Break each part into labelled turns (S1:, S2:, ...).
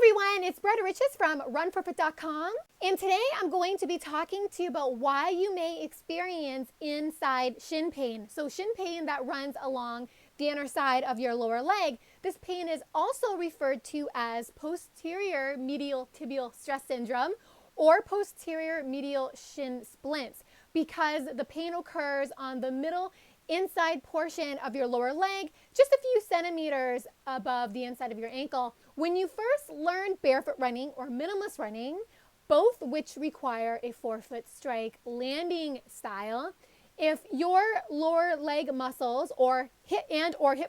S1: everyone, it's Bretta Riches from runforefoot.com, and today I'm going to be talking to you about why you may experience inside shin pain. So shin pain that runs along the inner side of your lower leg. This pain is also referred to as posterior medial tibial stress syndrome or posterior medial shin splints because the pain occurs on the middle inside portion of your lower leg, just a few centimeters above the inside of your ankle. When you first learn barefoot running or minimalist running, both which require a forefoot strike landing style, if your lower leg muscles or hip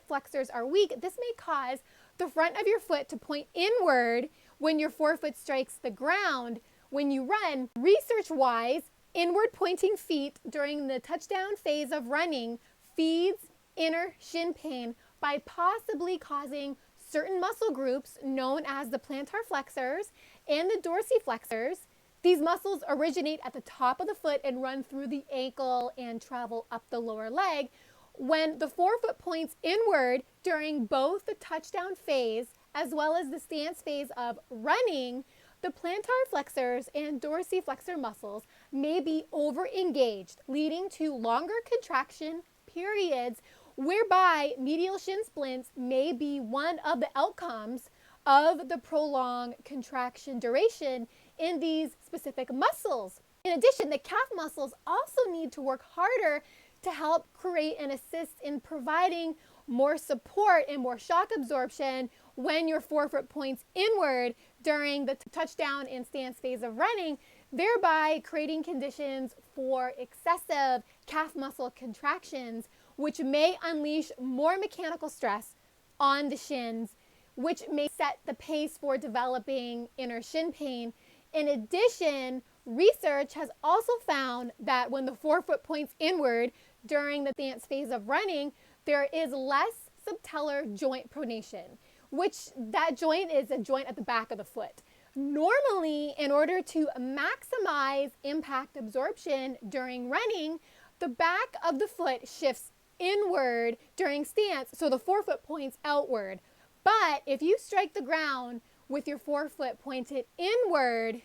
S1: flexors are weak, this may cause the front of your foot to point inward when your forefoot strikes the ground. When you run, research-wise, inward pointing feet during the touchdown phase of running feeds inner shin pain by possibly causing certain muscle groups known as the plantar flexors and the dorsiflexors. These muscles originate at the top of the foot and run through the ankle and travel up the lower leg. When the forefoot points inward during both the touchdown phase as well as the stance phase of running, the plantar flexors and dorsiflexor muscles may be over-engaged, leading to longer contraction periods whereby medial shin splints may be one of the outcomes of the prolonged contraction duration in these specific muscles. In addition, the calf muscles also need to work harder to help create and assist in providing more support and more shock absorption when your forefoot points inward during the touchdown and stance phase of running, thereby creating conditions for excessive calf muscle contractions, which may unleash more mechanical stress on the shins, which may set the pace for developing inner shin pain. In addition, research has also found that when the forefoot points inward during the stance phase of running, there is less subtalar joint pronation, which that joint is a joint at the back of the foot. Normally, in order to maximize impact absorption during running, the back of the foot shifts inward during stance, so the forefoot points outward. But if you strike the ground with your forefoot pointed inward,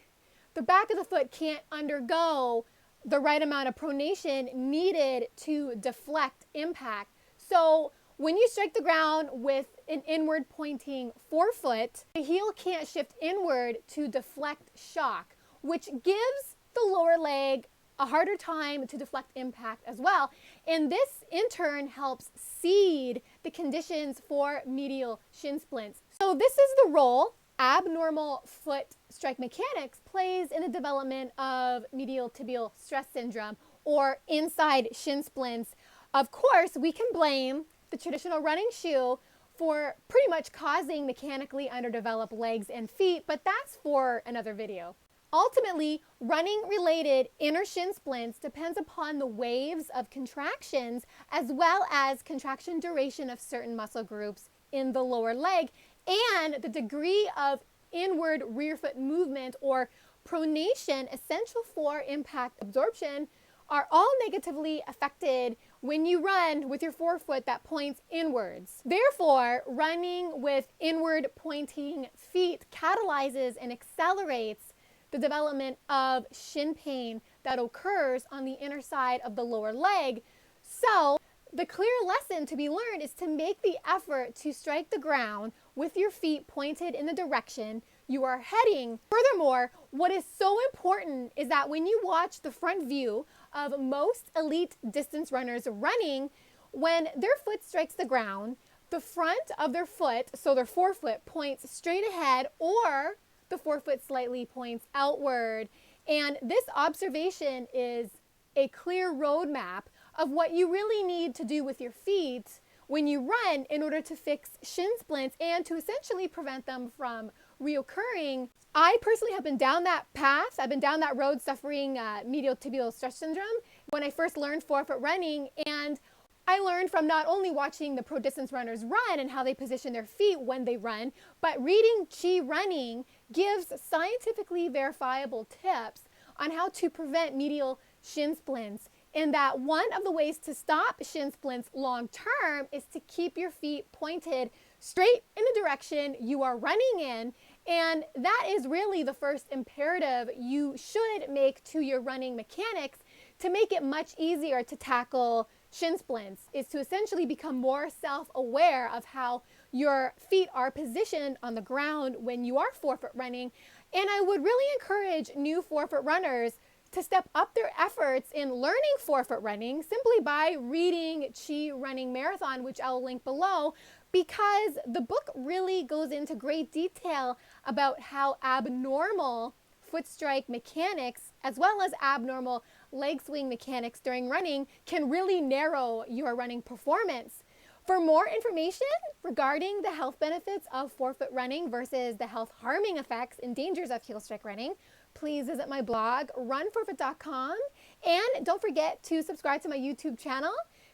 S1: the back of the foot can't undergo the right amount of pronation needed to deflect impact. So when you strike the ground with an inward pointing forefoot, the heel can't shift inward to deflect shock, which gives the lower leg a harder time to deflect impact as well. And this in turn helps seed the conditions for medial shin splints. So this is the role abnormal foot strike mechanics plays in the development of medial tibial stress syndrome or inside shin splints. Of course, we can blame the traditional running shoe for pretty much causing mechanically underdeveloped legs and feet, but that's for another video. Ultimately, running-related inner shin splints depends upon the waves of contractions as well as contraction duration of certain muscle groups in the lower leg and the degree of inward rear foot movement or pronation essential for impact absorption are all negatively affected when you run with your forefoot that points inwards. Therefore, running with inward pointing feet catalyzes and accelerates the development of shin pain that occurs on the inner side of the lower leg. So the clear lesson to be learned is to make the effort to strike the ground with your feet pointed in the direction you are heading. Furthermore, what is so important is that when you watch the front view of most elite distance runners running, when their foot strikes the ground, the front of their foot, so their forefoot, points straight ahead or the forefoot slightly points outward. And this observation is a clear roadmap of what you really need to do with your feet when you run in order to fix shin splints and to essentially prevent them from reoccurring. I personally have been down that path. I've been down that road suffering medial tibial stress syndrome when I first learned forefoot running, and I learned from not only watching the pro distance runners run and how they position their feet when they run, but reading Chi Running gives scientifically verifiable tips on how to prevent medial shin splints. And that one of the ways to stop shin splints long term is to keep your feet pointed straight in the direction you are running in And that is really the first imperative you should make to your running mechanics to make it much easier to tackle shin splints, is to essentially become more self-aware of how your feet are positioned on the ground when you are forefoot running. And I would really encourage new forefoot runners to step up their efforts in learning forefoot running simply by reading Chi Running Marathon, which I'll link below, because the book really goes into great detail about how abnormal foot strike mechanics as well as abnormal leg swing mechanics during running can really narrow your running performance. For more information regarding the health benefits of forefoot running versus the health harming effects and dangers of heel strike running, please visit my blog, runforfoot.com. And don't forget to subscribe to my YouTube channel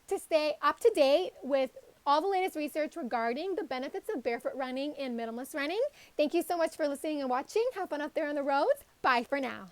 S1: to stay up to date with all the latest research regarding the benefits of barefoot running and minimalist running. Thank you so much for listening and watching. Have fun out there on the roads. Bye for now.